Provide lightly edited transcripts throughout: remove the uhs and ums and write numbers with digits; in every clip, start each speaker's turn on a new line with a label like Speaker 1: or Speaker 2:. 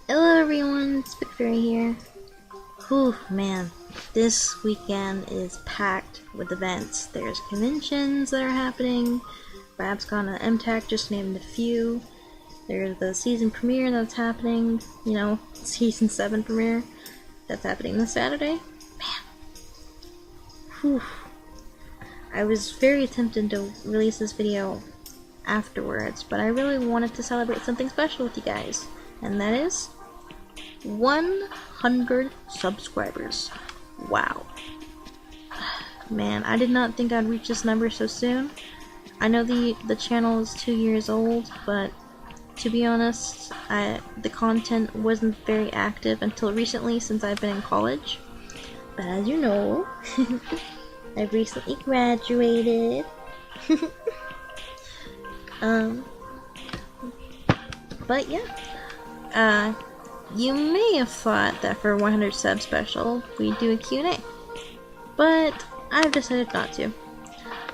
Speaker 1: Hello everyone, it's PickFairy here. Whew, man, this weekend is packed with events. There's conventions that are happening, BabsCon and MTech, just named a few. There's the season premiere that's happening, season 7 premiere that's happening this Saturday. Man, whew. I was very tempted to release this video afterwards, but I really wanted to celebrate something special with you guys, and that is 100 subscribers. Wow. Man, I did not think I'd reach this number so soon. I know the channel is 2 years old, but to be honest, the content wasn't very active until recently since I've been in college. But as you know, I've recently graduated. But yeah, you may have thought that for 100 sub special, we'd do a Q&A, but I've decided not to.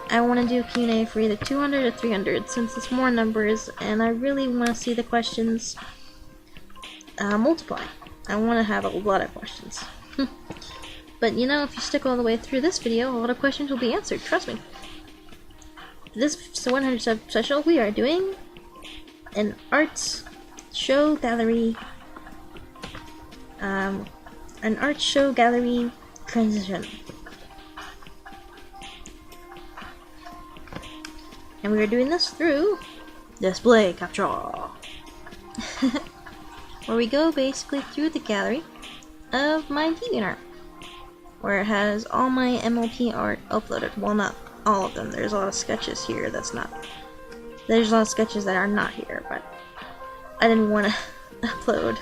Speaker 1: I want to do a Q&A for either 200 or 300, since it's more numbers, and I really want to see the questions multiply. I want to have a lot of questions. But if you stick all the way through this video, a lot of questions will be answered, trust me. This 100 sub special, we are doing an arts show gallery transition. And we are doing this through display capture. Where we go basically through the gallery of my DeviantArt, where it has all my MLP art uploaded. Well, not all of them. There's a lot of sketches here there's a lot of sketches that are not here, but I didn't want to upload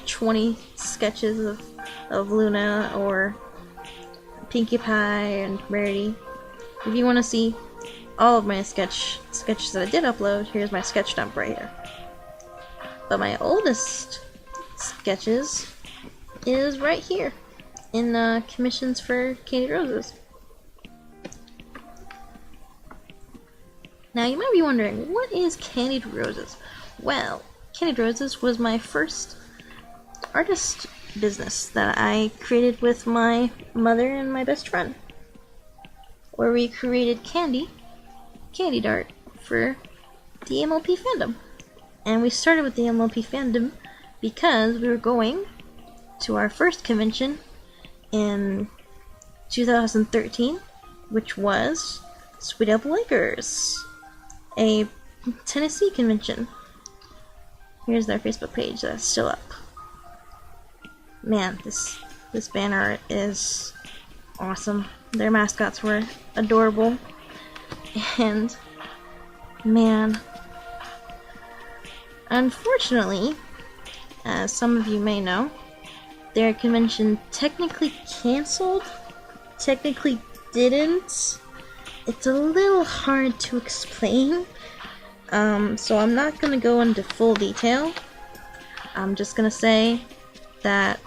Speaker 1: 20 sketches of Luna or Pinkie Pie and Rarity. If you want to see all of my sketches that I did upload, here's my sketch dump right here. But my oldest sketches is right here in commissions for Candied Roses. Now you might be wondering, what is Candied Roses? Well, Candied Roses was my first artist business that I created with my mother and my best friend, where we created candied art for the MLP fandom. And we started with the MLP fandom because we were going to our first convention in 2013, which was Sweet Apple Lakers, a Tennessee convention. Here's their Facebook page that's still up. Man, this banner art is awesome. Their mascots were adorable, and man, unfortunately, as some of you may know, their convention technically canceled, technically didn't. It's a little hard to explain, so I'm not going to go into full detail. I'm just going to say that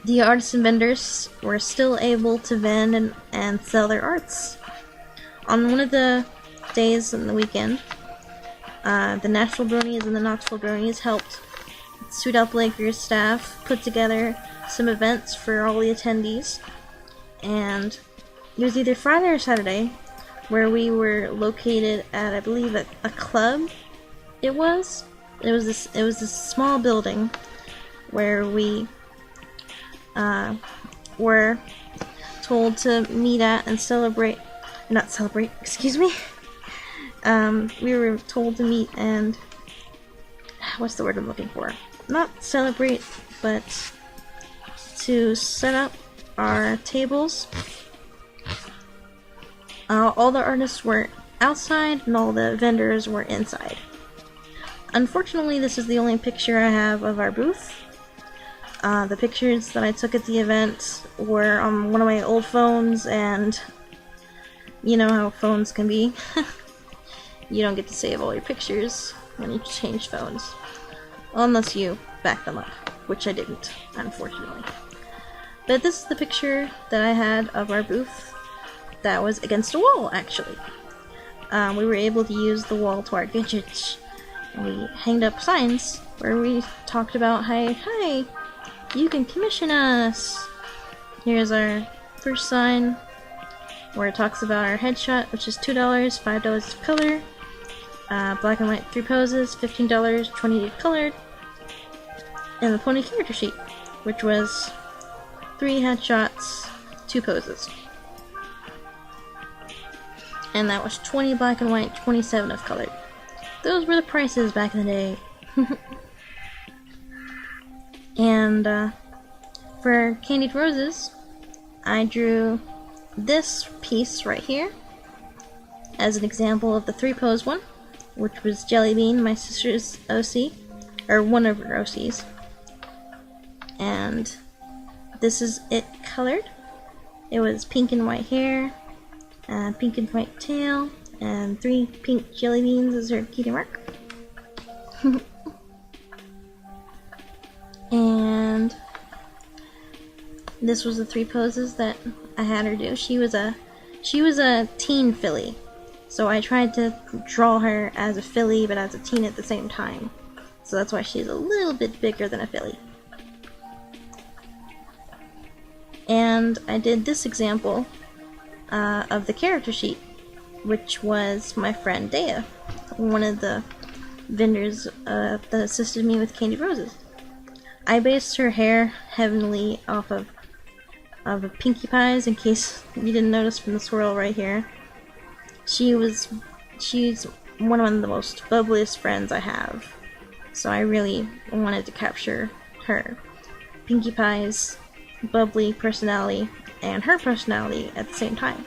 Speaker 1: the artists and vendors were still able to vend and sell their arts. On one of the days in the weekend, the Nashville Bronies and the Knoxville Bronies helped Sweet Apple Lakers staff put together some events for all the attendees, and it was either Friday or Saturday where we were located at, I believe, a club. It was this small building where we were told to meet at and we were told to meet and, what's the word I'm looking for? Not celebrate, but to set up our tables. All the artists were outside and all the vendors were inside. Unfortunately, this is the only picture I have of our booth. The pictures that I took at the event were on one of my old phones, and you know how phones can be. You don't get to save all your pictures when you change phones. Unless you back them up, which I didn't, unfortunately. But this is the picture that I had of our booth that was against a wall, actually. We were able to use the wall to our advantage we hanged up signs where we talked about, hi, you can commission us. Here's our first sign where it talks about our headshot, which is $2, $5 of color, black and white 3 poses, $15, 20 colored, and the pony character sheet, which was 3 headshots, 2 poses. And that was 20 black and white, 27 of colored. Those were the prices back in the day. And for Candied Roses, I drew this piece right here as an example of the 3 pose one, which was Jellybean, my sister's OC, or one of her OCs. And this is it colored. It was pink and white hair, pink and white tail, and 3 pink jelly beans as her cutie mark. And this was the 3 poses that I had her do. She was a teen filly, so I tried to draw her as a filly but as a teen at the same time. So that's why she's a little bit bigger than a filly. And I did this example of the character sheet, which was my friend Dea, one of the vendors that assisted me with Candied Roses. I based her hair heavily off of Pinkie Pie's, in case you didn't notice from the swirl right here. She's one of the most bubbliest friends I have, so I really wanted to capture her. Pinkie Pie's bubbly personality and her personality at the same time.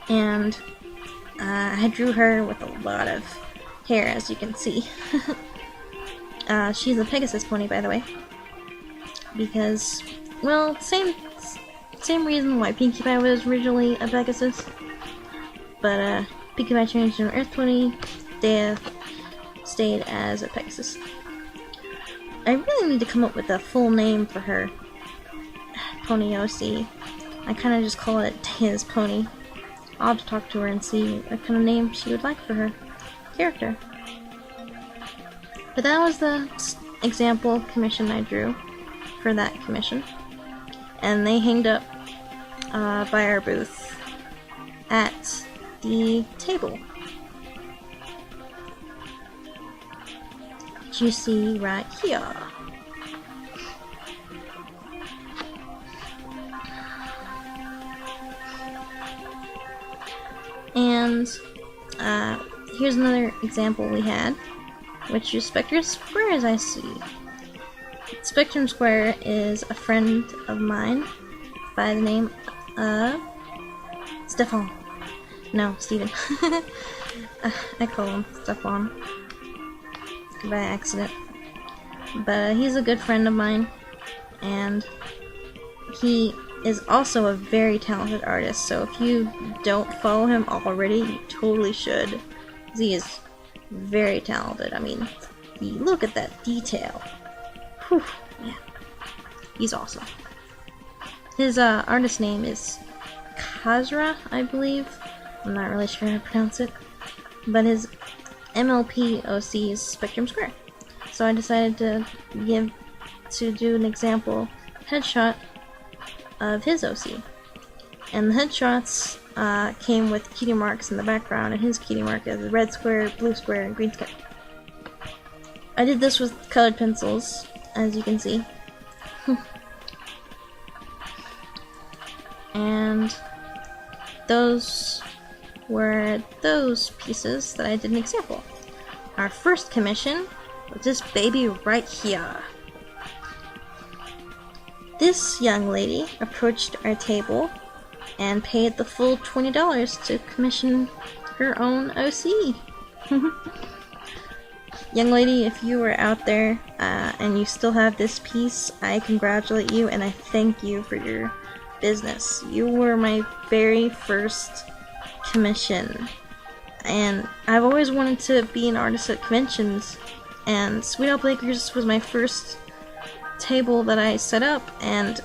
Speaker 1: And I drew her with a lot of hair, as you can see. She's a Pegasus pony, by the way, because, well, same reason why Pinkie Pie was originally a Pegasus, but Pinkie Pie changed to an Earth pony. Dea stayed as a Pegasus. I really need to come up with a full name for her pony OC. I kind of just call it Dea's pony. I'll have to talk to her and see what kind of name she would like for her character. But that was the example commission I drew for that commission. And they hanged up by our booth at the table, which you see right here. And here's another example we had, which is Spectrum Square, as I see. Spectrum Square is a friend of mine by the name of Stefan. No, Steven. I call him Stefan by accident. But he's a good friend of mine, and he is also a very talented artist, so if you don't follow him already, you totally should, because he is very talented. I mean, look at that detail. Whew, man. He's awesome. His artist name is Kazra, I believe. I'm not really sure how to pronounce it. But his MLP OC is Spectrum Square. So I decided to do an example headshot of his OC. And the headshots came with cutie marks in the background, and his cutie mark is a red square, blue square, and green square. I did this with colored pencils, as you can see. And those were those pieces that I did an example. Our first commission was this baby right here. This young lady approached our table and paid the full $20 to commission her own OC. Young lady, if you are out there and you still have this piece, I congratulate you and I thank you for your business. You were my very first commission, and I've always wanted to be an artist at conventions, and Sweet Apple Acres was my first table that I set up, and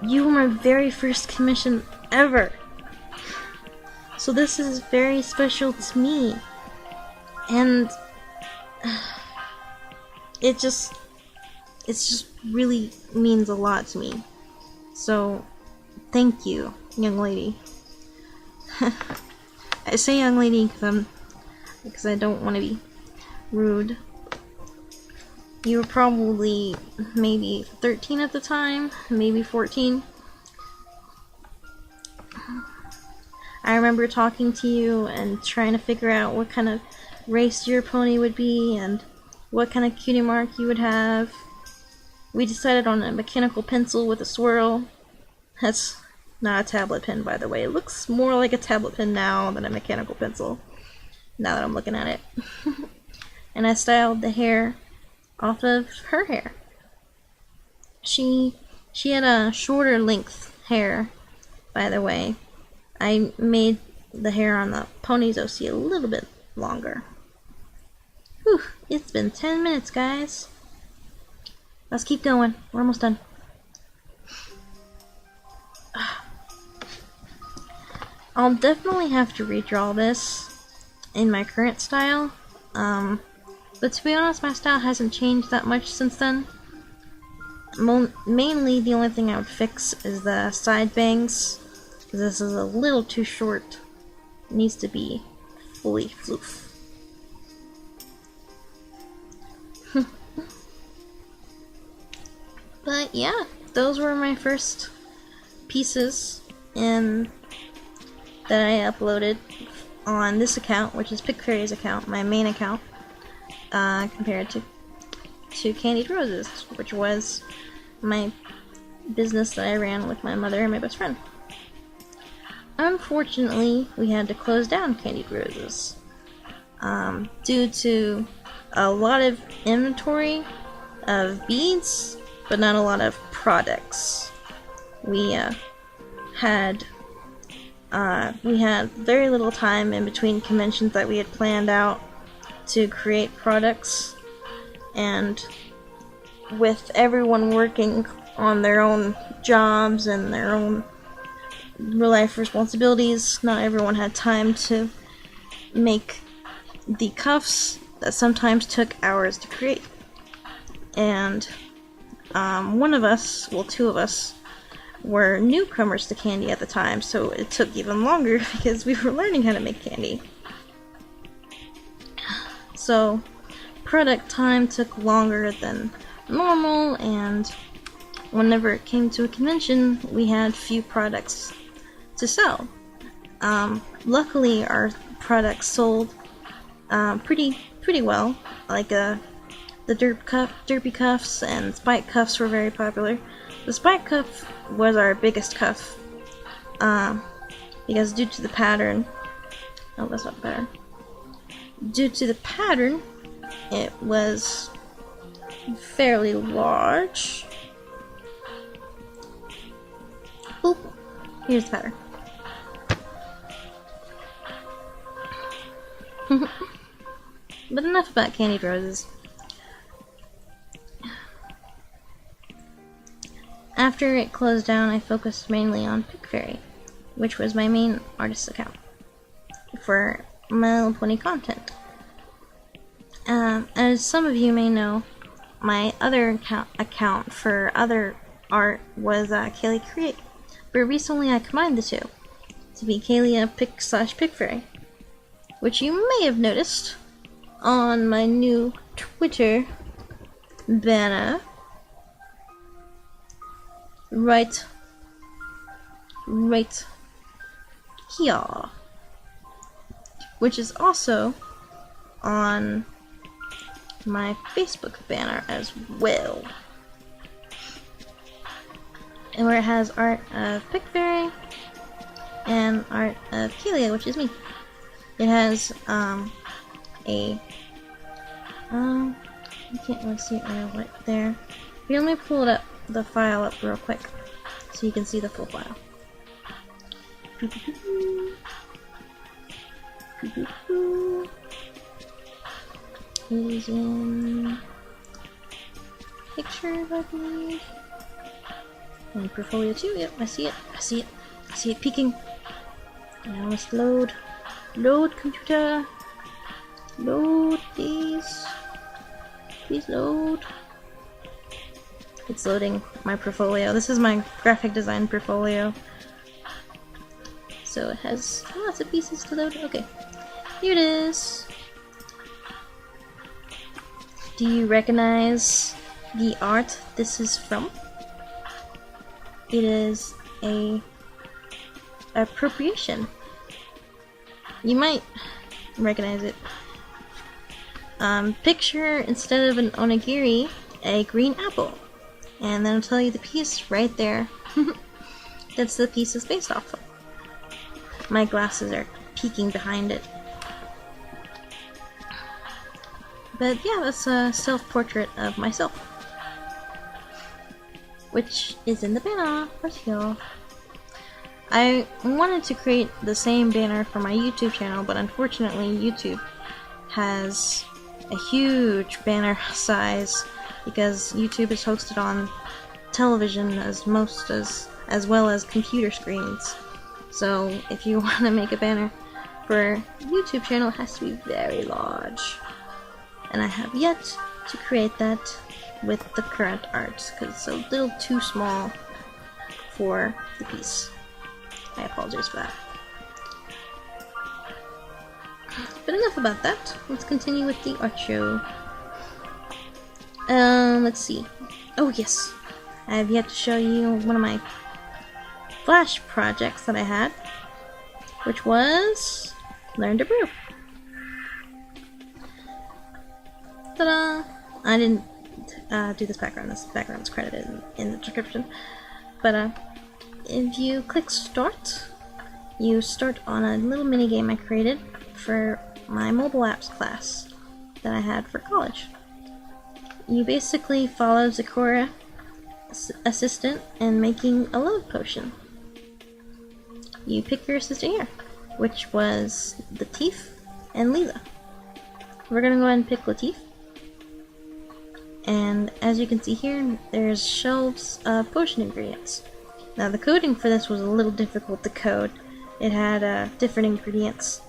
Speaker 1: you were my very first commission ever. So this is very special to me. And it just really means a lot to me. So thank you, young lady. I say young lady because I don't want to be rude. You were probably maybe 13 at the time, maybe 14. I remember talking to you and trying to figure out what kind of race your pony would be and what kind of cutie mark you would have. We decided on a mechanical pencil with a swirl. That's not a tablet pen, by the way. It looks more like a tablet pen now than a mechanical pencil, now that I'm looking at it. And I styled the hair off of her hair. She had a shorter length hair, by the way. I made the hair on the pony's OC a little bit longer. Whew, it's been 10 minutes, guys. Let's keep going. We're almost done. I'll definitely have to redraw this in my current style. But to be honest, my style hasn't changed that much since then. Mainly, the only thing I would fix is the side bangs, because this is a little too short. It needs to be fully floof. But yeah, those were my first pieces that I uploaded on this account, which is PickFairy's account, my main account, compared to Candied Roses, which was my business that I ran with my mother and my best friend. Unfortunately, we had to close down Candied Roses due to a lot of inventory of beads, but not a lot of products. We had very little time in between conventions that we had planned out to create products, and with everyone working on their own jobs and their own real life responsibilities, not everyone had time to make the cuffs that sometimes took hours to create. And one of us, well, two of us, were newcomers to candy at the time, so it took even longer because we were learning how to make candy. So product time took longer than normal, and whenever it came to a convention, we had few products to sell. Luckily, our products sold pretty well. Like the derpy cuffs and spike cuffs were very popular. The spike cuff was our biggest cuff, because due to the pattern, oh, that's not the pattern. Due to the pattern, it was fairly large. Oop, here's the pattern. But enough about Candied Roses. After it closed down, I focused mainly on PickFairy, which was my main artist account for My Little Pony content. As some of you may know, my other account for other art was Kaylee Create, but recently I combined the two to be Kaylee Pick/PickFairy, which you may have noticed on my new Twitter banner. Right here, which is also on my Facebook banner as well, and where it has art of PickFairy and art of Kelia, which is me. It has you can't really see it right there. Here, let me pull it up, the file up real quick, so you can see the full file. Is in pictures, I believe. And portfolio 2, yep, I see it peeking. Now let's load computer. Load, please. Please load. It's loading my portfolio. This is my graphic design portfolio. So it has lots of pieces to load. Okay, here it is. Do you recognize the art this is from? It is a appropriation. You might recognize it. Picture, instead of an onigiri, a green apple. And then I'll tell you the piece right there. That's the piece it's based off of. My glasses are peeking behind it. But yeah, that's a self-portrait of myself. Which is in the banner for y'all. I wanted to create the same banner for my YouTube channel, but unfortunately YouTube has a huge banner size because YouTube is hosted on television as well as computer screens. So if you want to make a banner for YouTube channel, it has to be very large. And I have yet to create that with the current art because it's a little too small for the piece. I apologize for that. But enough about that. Let's continue with the art show. Let's see. Oh yes, I have yet to show you one of my Flash projects that I had, which was Learn to Brew. Ta-da! I didn't do this background. This background's credited in the description. But if you click Start, you start on a little mini game I created for my mobile apps class that I had for college. You basically follow Zakora assistant in making a love potion. You pick your assistant here, which was Latif and Leela. We're gonna go ahead and pick Latif. And as you can see here, there's shelves of potion ingredients. Now the coding for this was a little difficult to code. It had different ingredients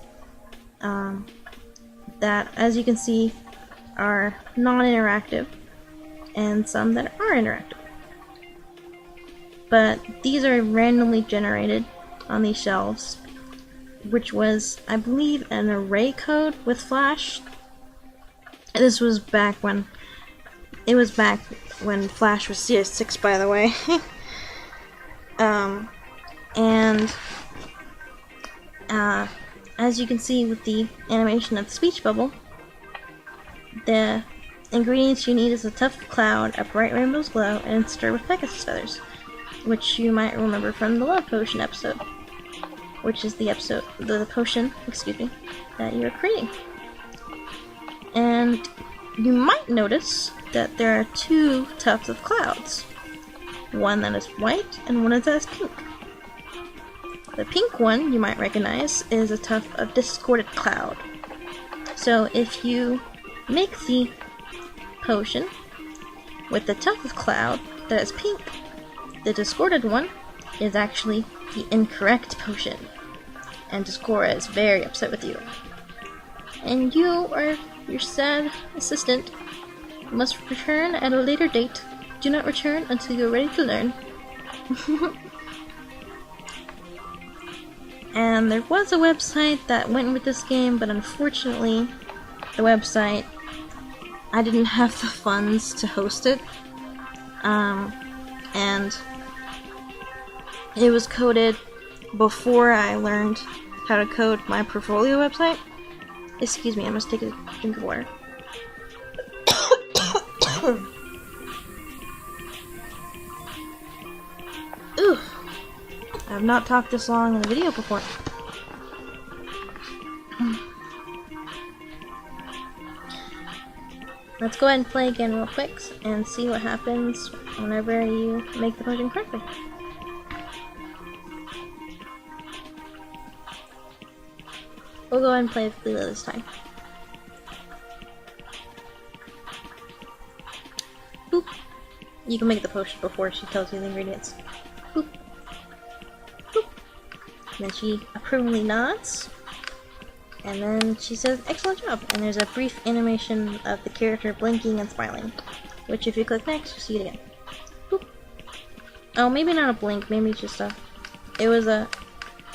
Speaker 1: that, as you can see, are non-interactive and some that are interactive. But these are randomly generated on these shelves, which was, I believe, an array code with Flash. This was back when Flash was CS6, by the way. As you can see with the animation of the speech bubble, the ingredients you need is a tough cloud, a bright rainbow's glow, and stir with Pegasus feathers, which you might remember from the Love Potion episode, which is the potion, that you're creating. And you might notice that there are two tufts of clouds, one that is white and one that is pink. The pink one you might recognize is a tuft of discorded cloud. So if you make the potion with the tuft of cloud that is pink, the discorded one is actually the incorrect potion, and Discora is very upset with you. And you or your sad assistant must return at a later date. Do not return until you're ready to learn. And there was a website that went with this game, but unfortunately, the website, I didn't have the funds to host it. And it was coded before I learned how to code my portfolio website. Excuse me, I must take a drink of water. Ooh, I have not talked this long in a video before. Let's go ahead and play again real quick and see what happens whenever you make the potion correctly. We'll go ahead and play with Leela this time. Boop. You can make the potion before she tells you the ingredients. Boop. Boop. And then she approvingly nods. And then she says, excellent job. And there's a brief animation of the character blinking and smiling. Which if you click next, you'll see it again. Boop. Oh, maybe not a blink, maybe just a... It was a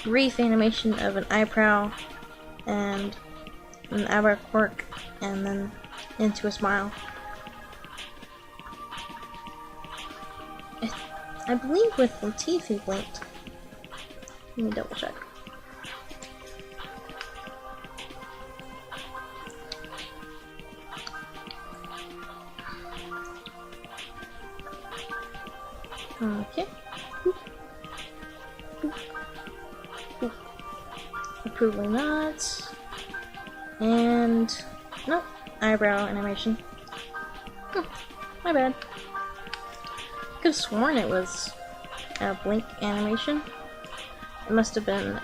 Speaker 1: brief animation of an eyebrow and an eyebrow quirk and then into a smile. I believe with the teeth he blinked. Let me double check. Okay. Boop. Boop. Boop. Approval nods. And nope. Eyebrow animation. My bad. Could have sworn it was a blink animation. It must have been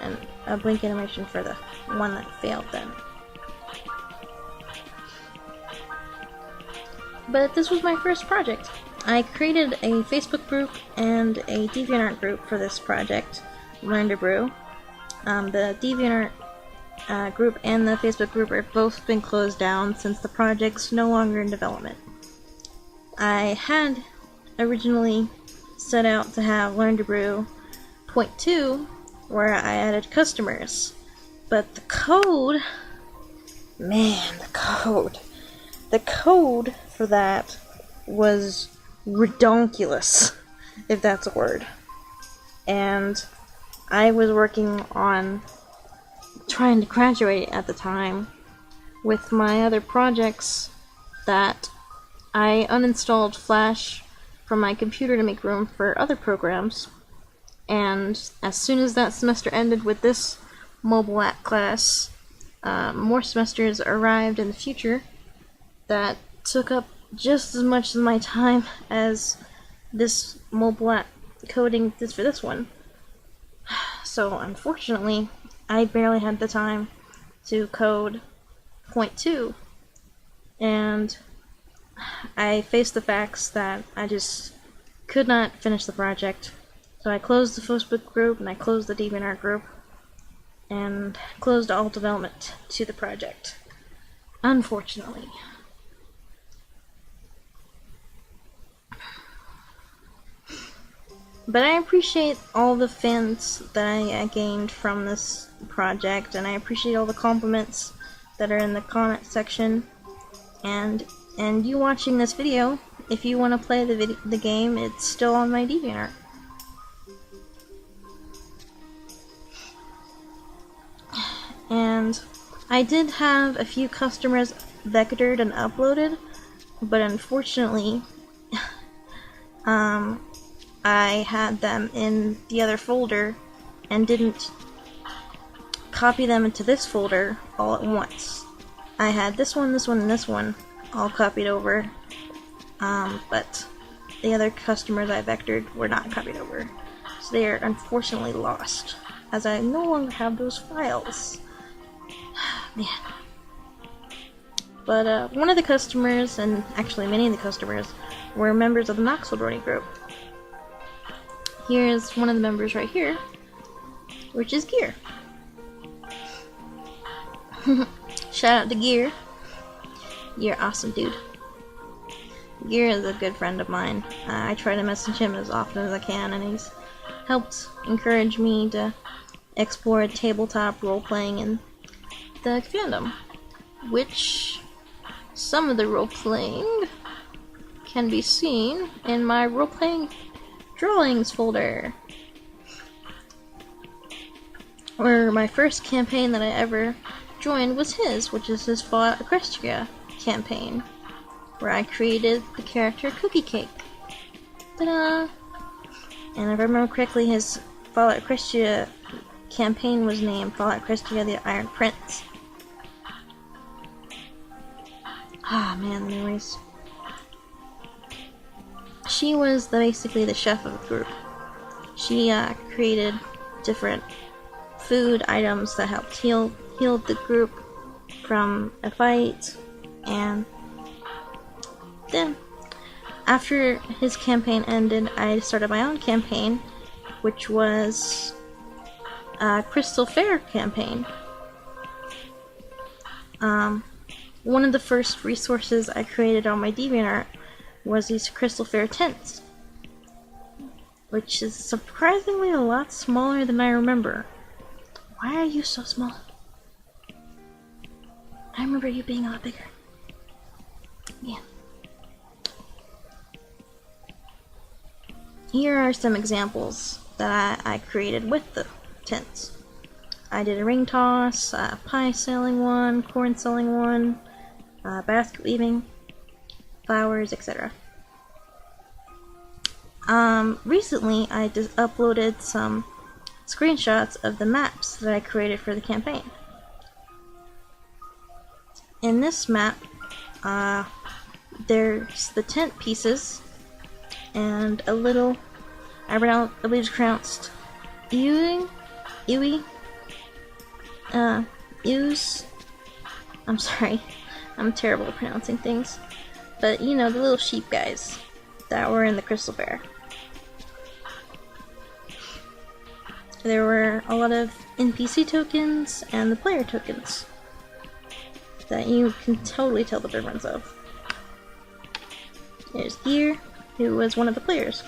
Speaker 1: a blink animation for the one that failed then. But this was my first project. I created a Facebook group and a DeviantArt group for this project, Learn to Brew. The DeviantArt group and the Facebook group have both been closed down since the project's no longer in development. I had originally set out to have Learn to Brew Point 2, where I added customers, but the code, man, the code for that was redonkulous, if that's a word. And I was working on trying to graduate at the time with my other projects that I uninstalled Flash from my computer to make room for other programs. And as soon as that semester ended with this mobile app class, more semesters arrived in the future that took up just as much of my time as this mobile app coding did for this one. So unfortunately, I barely had the time to code Point 2, and I faced the facts that I just could not finish the project. So I closed the Facebook group and I closed the DeviantArt group and closed all development to the project, unfortunately. But I appreciate all the fans that I gained from this project, and I appreciate all the compliments that are in the comment section. And you watching this video, if you want to play the game, it's still on my DeviantArt. And I did have a few customers vectored and uploaded, but unfortunately, I had them in the other folder and didn't copy them into this folder all at once. I had this one, and this one all copied over, but the other customers I vectored were not copied over. So they are unfortunately lost, as I no longer have those files. Man. But one of the customers, and actually many of the customers, were members of the Knoxville Brony group. Here's one of the members right here, which is Gear. Shout out to Gear. You're awesome, dude. Gear is a good friend of mine. I try to message him as often as I can, and he's helped encourage me to explore tabletop role-playing in the fandom, which some of the role-playing can be seen in my role-playing drawings folder, where my first campaign that I ever joined was his, which is his Fallout Equestria campaign, where I created the character Cookie Cake. Ta-da! And if I remember correctly, his Fallout Equestria campaign was named Fallout Equestria the Iron Prince. Ah, man, memories. She was basically the chef of the group. She created different food items that helped heal the group from a fight, and then after his campaign ended, I started my own campaign, which was a Crystal Fair campaign. One of the first resources I created on my DeviantArt was these Crystal Fair tints, which is surprisingly a lot smaller than I remember. Why are you so small? I remember you being a lot bigger. Yeah. Here are some examples that I created with the tints. I did a ring toss, pie selling one, corn selling one, basket weaving, flowers, etc. Recently I just uploaded some screenshots of the maps that I created for the campaign. In this map, there's the tent pieces and a little, I believe pronounced Ewe. I'm sorry, I'm terrible at pronouncing things. But you know, the little sheep guys that were in the Crystal Fair. There were a lot of NPC tokens and the player tokens that you can totally tell the difference of. There's Gear, who was one of the players.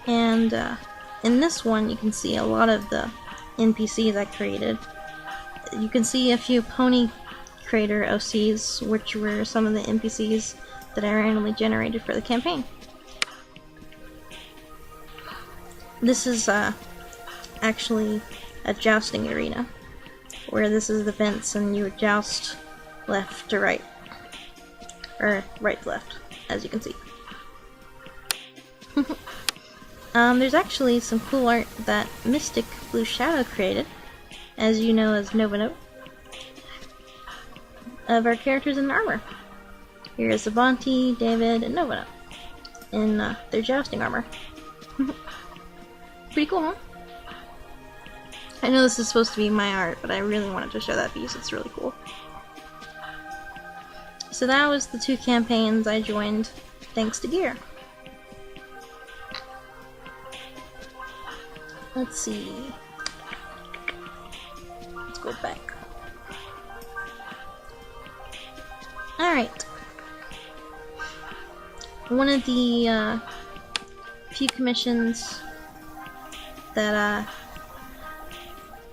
Speaker 1: And in this one you can see a lot of the NPCs I created. You can see a few pony creator OCs, which were some of the NPCs that I randomly generated for the campaign. This is actually a jousting arena, where this is the fence and you would joust left to right, or right to left, as you can see. There's actually some cool art that Mystic Blue Shadow created, as you know as Nova Note, of our characters in armor. Here is Avanti, David, and Nova Note in their jousting armor. Pretty cool, huh? I know this is supposed to be my art, but I really wanted to show that piece. It's really cool. So that was the 2 campaigns I joined thanks to Gear. Let's see. Let's go back. Alright. One of the few commissions that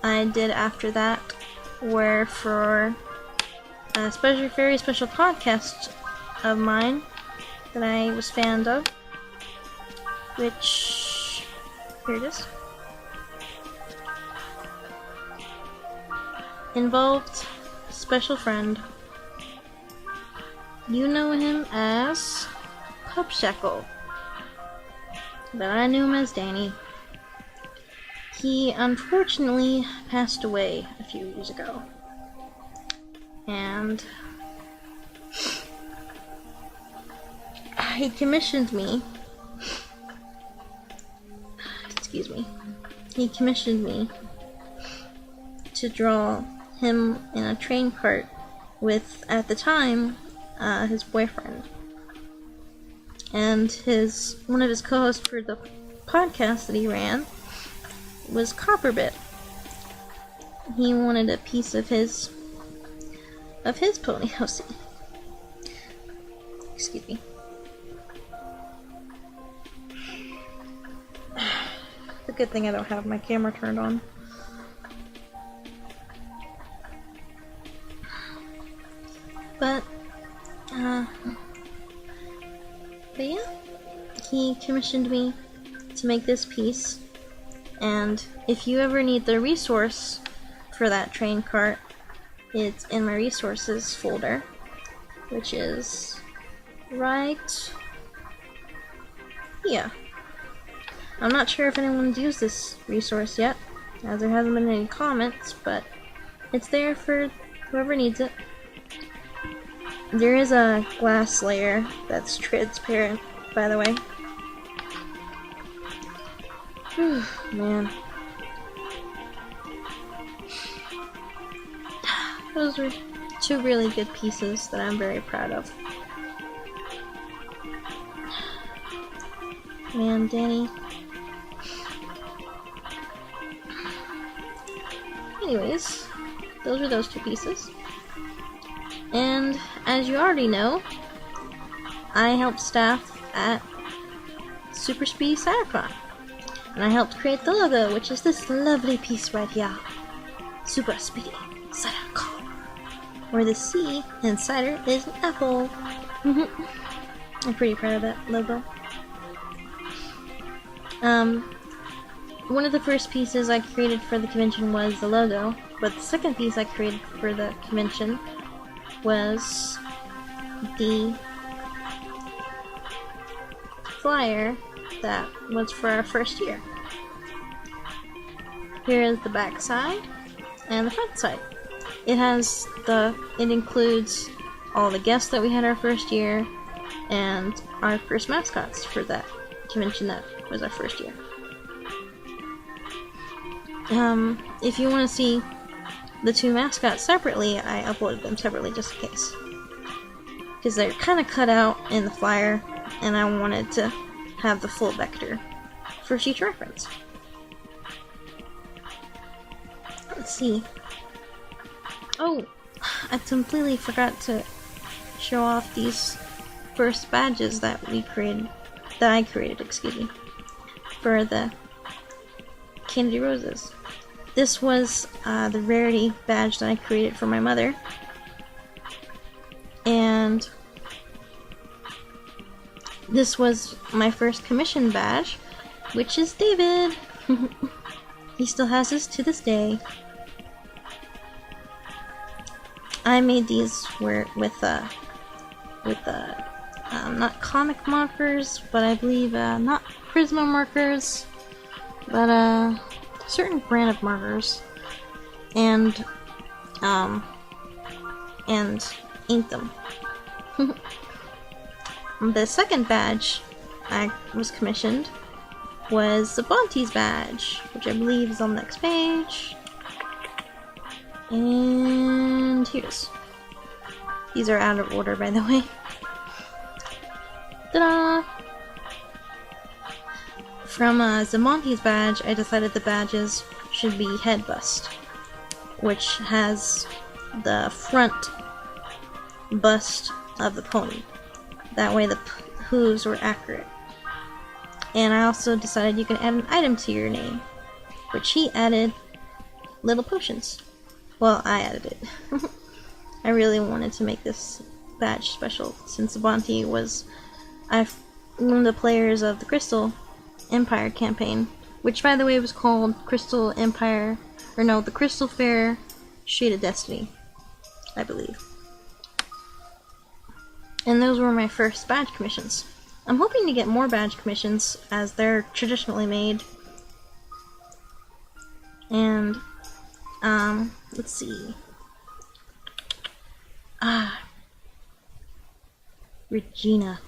Speaker 1: I did after that were for a very special podcast of mine that I was fanned of, which, here it is, involved a special friend. You know him as Pup Shackle, but I knew him as Danny. He unfortunately passed away a few years ago, and he commissioned me, he commissioned me to draw him in a train cart with, at the time, his boyfriend. And one of his co-hosts for the podcast that he ran was Copperbit. He wanted a piece of his pony house. Excuse me. It's a good thing I don't have my camera turned on. But yeah, he commissioned me to make this piece, and if you ever need the resource for that train cart, it's in my resources folder, which is right here. I'm not sure if anyone's used this resource yet, as there hasn't been any comments, but it's there for whoever needs it. There is a glass layer that's transparent, by the way. Whew, man. Those were 2 really good pieces that I'm very proud of. Man, Danny. anyways, those are those two pieces. And as you already know, I helped staff at Subs Speciaaaaallllll, and I helped create the logo, which is this lovely piece right here. Subs Speciaaaaallll, where the C in cider is an apple. I'm pretty proud of that logo. One of the first pieces I created for the convention was the logo, but the second piece I created for the convention was the flyer that was for our first year. Here is the back side and the front side. It includes all the guests that we had our first year and our first mascots for that convention that was our first year. If you want to see the two mascots separately, I uploaded them separately just in case. Because they're kind of cut out in the flyer, and I wanted to have the full vector for future reference. Let's see. Oh, I completely forgot to show off these first badges that I created, for the Candy Roses. This was the rarity badge that I created for my mother, and this was my first commission badge, which is David. He still has this to this day. I made these with not comic markers, but I believe not Prisma markers, but a certain brand of markers, and inked them. The second badge I was commissioned was the Bonte's badge, which I believe is on the next page. And here's. These are out of order, by the way. Ta-da! From Zamonti's badge, I decided the badges should be head bust, which has the front bust of the pony. That way the hooves were accurate. And I also decided you can add an item to your name, which he added little potions. Well, I added it. I really wanted to make this badge special, since Bonte was one of the players of the Crystal Empire campaign, which by the way was called Crystal Empire, or no, the Crystal Fair Shade of Destiny, I believe. And those were my first badge commissions. I'm hoping to get more badge commissions, as they're traditionally made. And, let's see. Regina.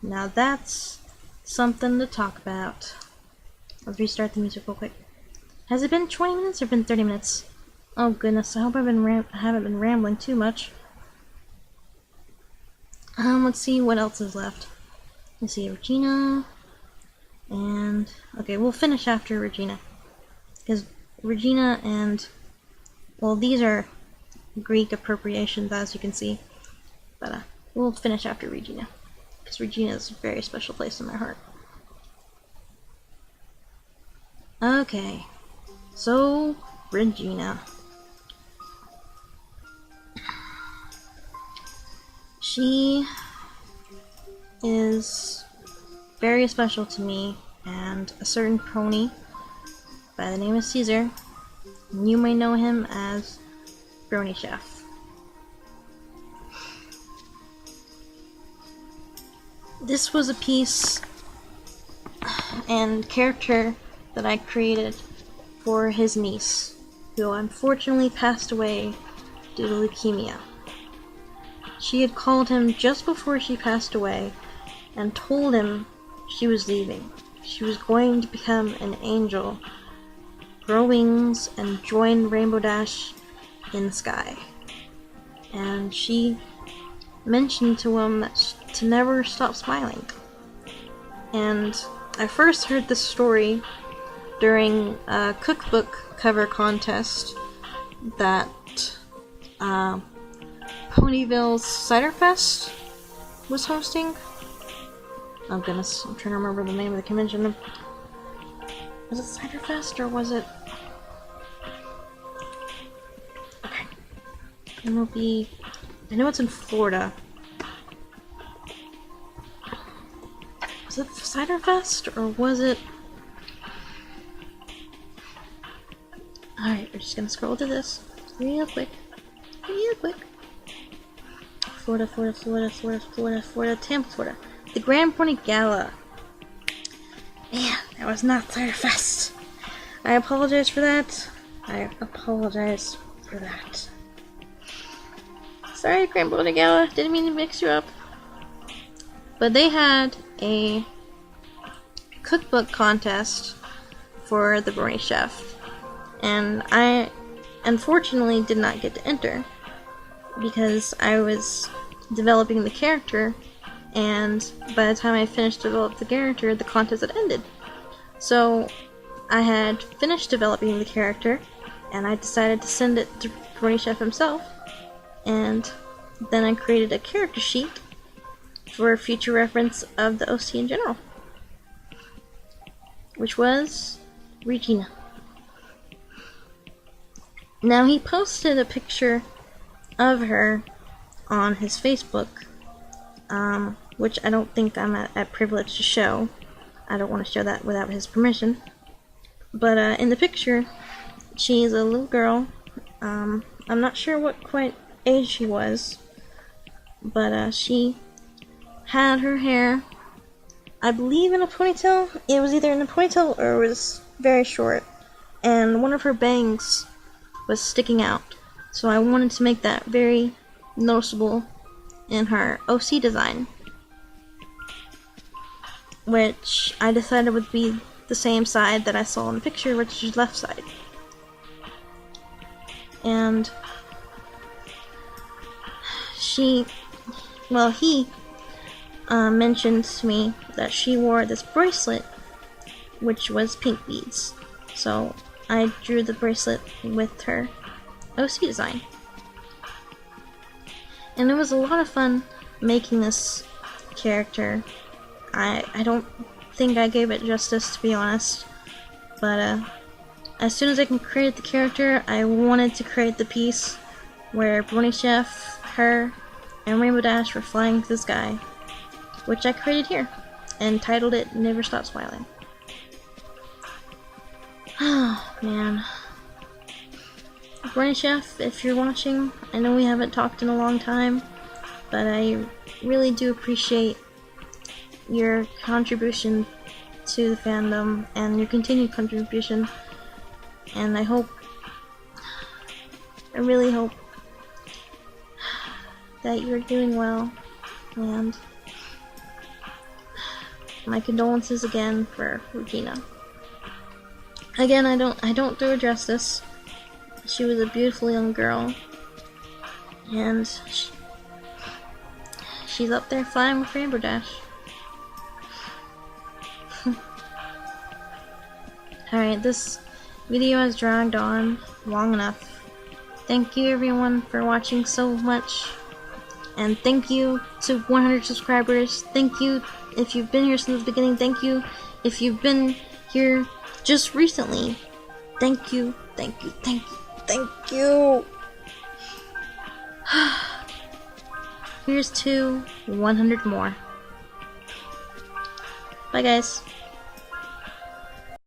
Speaker 1: Now that's something to talk about. Let's restart the music real quick. Has it been 20 minutes or been 30 minutes? Oh goodness, I hope I haven't been rambling too much. Let's see what else is left. Let's see, Regina, and okay, we'll finish after Regina, because Regina and, well, these are Greek appropriations, as you can see, but we'll finish after Regina, because Regina is a very special place in my heart. Okay, so Regina. She is very special to me, and a certain pony by the name of Caesar. You may know him as Brony Chef. This was a piece and character that I created for his niece, who unfortunately passed away due to leukemia. She had called him just before she passed away and told him she was leaving. She was going to become an angel, grow wings, and join Rainbow Dash in the sky. And she mentioned to him that to never stop smiling. And I first heard this story during a cookbook cover contest that Ponyville's Cider Fest was hosting. Oh goodness, I'm trying to remember the name of the convention. Was it Cider Fest or was it? Okay. It'll be. I know it's in Florida. Was it Cider Fest or was it? Alright, we're just gonna scroll to this real quick. Real quick. Florida, Tampa, Florida. The Grand Pony Gala. Man, that was not Cider Fest. I apologize for that. Sorry, Grand Pony Gala. Didn't mean to mix you up. But they had a cookbook contest for the Brony Chef. And I unfortunately did not get to enter because I was developing the character, and by the time I finished developing the character, the contest had ended. So I had finished developing the character, and I decided to send it to Brony Chef himself, and then I created a character sheet for future reference of the OC in general, which was Regina. Now, he posted a picture of her on his Facebook, which I don't think I'm at privilege to show. I don't want to show that without his permission. But in the picture, she is a little girl. I'm not sure what quite age she was, but she had her hair, I believe, in a ponytail. It was either in a ponytail or it was very short, and one of her bangs was sticking out. So I wanted to make that very noticeable in her OC design, which I decided would be the same side that I saw in the picture, which is left side. And he mentioned to me that she wore this bracelet, which was pink beads. So I drew the bracelet with her OC design. And it was a lot of fun making this character. I don't think I gave it justice, to be honest. But as soon as I can create the character, I wanted to create the piece where Brony Chef, her, and Rainbow Dash were flying through the sky, which I created here and titled it Never Stop Smiling. Oh, man. Brony Chef, if you're watching, I know we haven't talked in a long time, but I really do appreciate your contribution to the fandom and your continued contribution, and I really hope that you're doing well, and my condolences again for Regina. Again, I don't do her justice. She was a beautiful young girl, and she's up there flying with Rainbow Dash. Alright, this video has dragged on long enough. Thank you everyone for watching so much, and thank you to 100 subscribers. Thank you if you've been here since the beginning. Thank you if you've been here just recently. Thank you, thank you, thank you, thank you. Here's to 100 more. Bye guys.